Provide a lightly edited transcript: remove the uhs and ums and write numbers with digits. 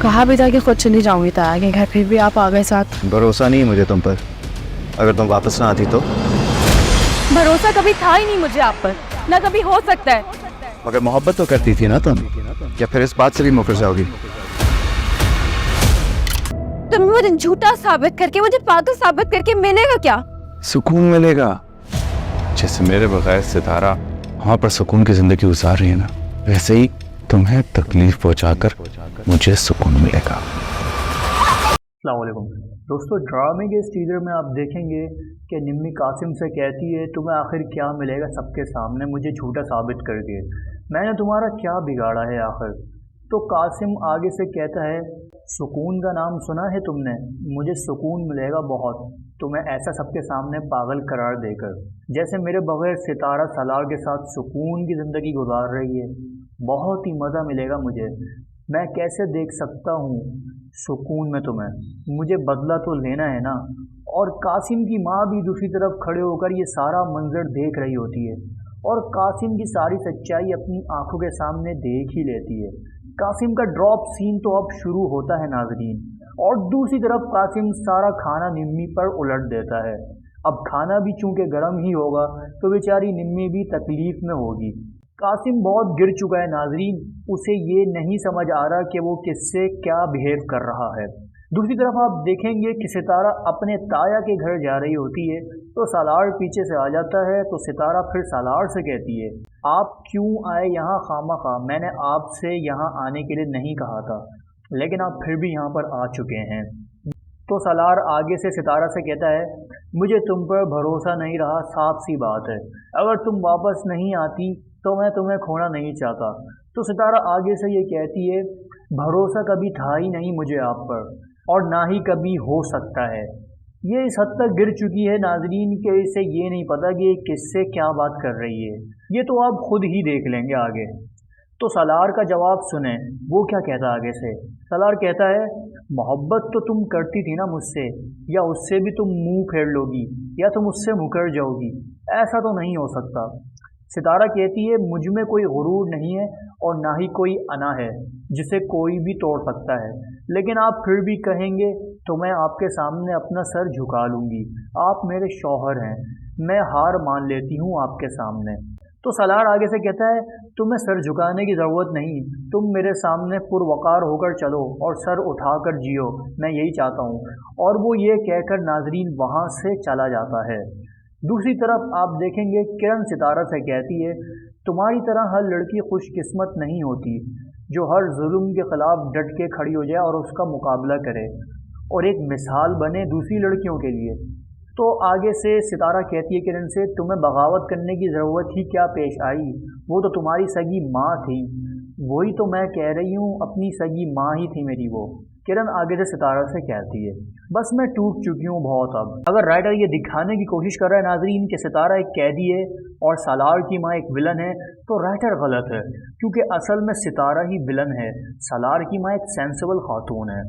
कहा भी था कि खुद चली जाऊंगी ताया के घर, फिर भी आप आ गए साथ। भरोसा नहीं है मुझे तुम पर। अगर तुम वापस ना आती तो? भरोसा कभी था ही नहीं मुझे आप पर, ना कभी हो सकता है। मगर मोहब्बत तो करती थी ना तुम, या फिर इस बात से भी मुकर जाओगी? तुम मुझे झूठा साबित करके, मुझे पागल साबित करके मिलेगा क्या? सुकून मिलेगा। जैसे मेरे बगैर सितारा वहाँ पर सुकून की जिंदगी गुजार रही है ना, वैसे ही तुम्हें तकलीफ पहुँचाकर मुझे सुकून मिलेगा। अस्सलाम वालेकुम दोस्तों, ड्रामे के इस टीजर में आप देखेंगे कि निम्मी कासिम से कहती है तुम्हें आखिर क्या मिलेगा सबके सामने मुझे झूठा साबित करके, मैंने तुम्हारा क्या बिगाड़ा है आखिर। तो कासिम आगे से कहता है सुकून का नाम सुना है तुमने, मुझे सुकून मिलेगा बहुत तुम्हें ऐसा सबके सामने पागल करार देकर, जैसे मेरे बगैर सितारा सलार के साथ सुकून की ज़िंदगी गुजार रही है। बहुत ही मज़ा मिलेगा मुझे, मैं कैसे देख सकता हूँ सुकून में तुम्हें, मुझे बदला तो लेना है ना। और कासिम की माँ भी दूसरी तरफ खड़े होकर ये सारा मंजर देख रही होती है और कासिम की सारी सच्चाई अपनी आंखों के सामने देख ही लेती है। कासिम का ड्रॉप सीन तो अब शुरू होता है नाजरीन, और दूसरी तरफ कासिम सारा खाना निम्मी पर उलट देता है। अब खाना भी चूंकि गर्म ही होगा तो बेचारी निम्मी भी तकलीफ में होगी। कासिम बहुत गिर चुका है नाजरीन, उसे ये नहीं समझ आ रहा कि वो किससे क्या बिहेव कर रहा है। दूसरी तरफ आप देखेंगे कि सितारा अपने ताया के घर जा रही होती है तो सालार पीछे से आ जाता है, तो सितारा फिर सालार से कहती है आप क्यों आए यहाँ खामखा, मैंने आपसे यहाँ आने के लिए नहीं कहा था, लेकिन आप फिर भी यहाँ पर आ चुके हैं। तो सालार आगे से सितारा से कहता है मुझे तुम पर भरोसा नहीं रहा, साफ सी बात है, अगर तुम वापस नहीं आती तो मैं तुम्हें खोना नहीं चाहता। तो सितारा आगे से ये कहती है भरोसा कभी था ही नहीं मुझे आप पर, और ना ही कभी हो सकता है। ये इस हद तक गिर चुकी है नाजरीन कि इसे ये नहीं पता कि ये किससे क्या बात कर रही है, ये तो आप खुद ही देख लेंगे आगे। तो सालार का जवाब सुने, वो क्या कहता है आगे से। सालार कहता है मोहब्बत तो तुम करती थी ना मुझसे, या उससे भी तुम मुंह फेर लोगी या तुम उससे मुकर जाओगी, ऐसा तो नहीं हो सकता। सितारा कहती है मुझ में कोई गुरूर नहीं है और ना ही कोई अना है जिसे कोई भी तोड़ सकता है, लेकिन आप फिर भी कहेंगे तो मैं आपके सामने अपना सर झुका लूँगी, आप मेरे शौहर हैं, मैं हार मान लेती हूँ आपके सामने। तो सालार आगे से कहता है तुम्हें सर झुकाने की ज़रूरत नहीं, तुम मेरे सामने पुरवकार होकर चलो और सर उठाकर जियो, मैं यही चाहता हूँ। और वो ये कहकर नाजरीन वहाँ से चला जाता है। दूसरी तरफ आप देखेंगे किरण सितारा से कहती है तुम्हारी तरह हर लड़की खुशकिस्मत नहीं होती जो हर जुल्म के खिलाफ डट के खड़ी हो जाए और उसका मुकाबला करे और एक मिसाल बने दूसरी लड़कियों के लिए। तो आगे से सितारा कहती है किरण से तुम्हें बगावत करने की ज़रूरत ही क्या पेश आई, वो तो तुम्हारी सगी माँ थी। वही तो मैं कह रही हूँ, अपनी सगी माँ ही थी मेरी वो। किरण आगे से सितारा से कहती है बस मैं टूट चुकी हूँ बहुत अब। अगर राइटर ये दिखाने की कोशिश कर रहा है नाजरीन कि सितारा एक कैदी है और सालार की माँ एक विलन है, तो राइटर गलत है, क्योंकि असल में सितारा ही विलन है, सालार की माँ एक सेंसिबल खातून है।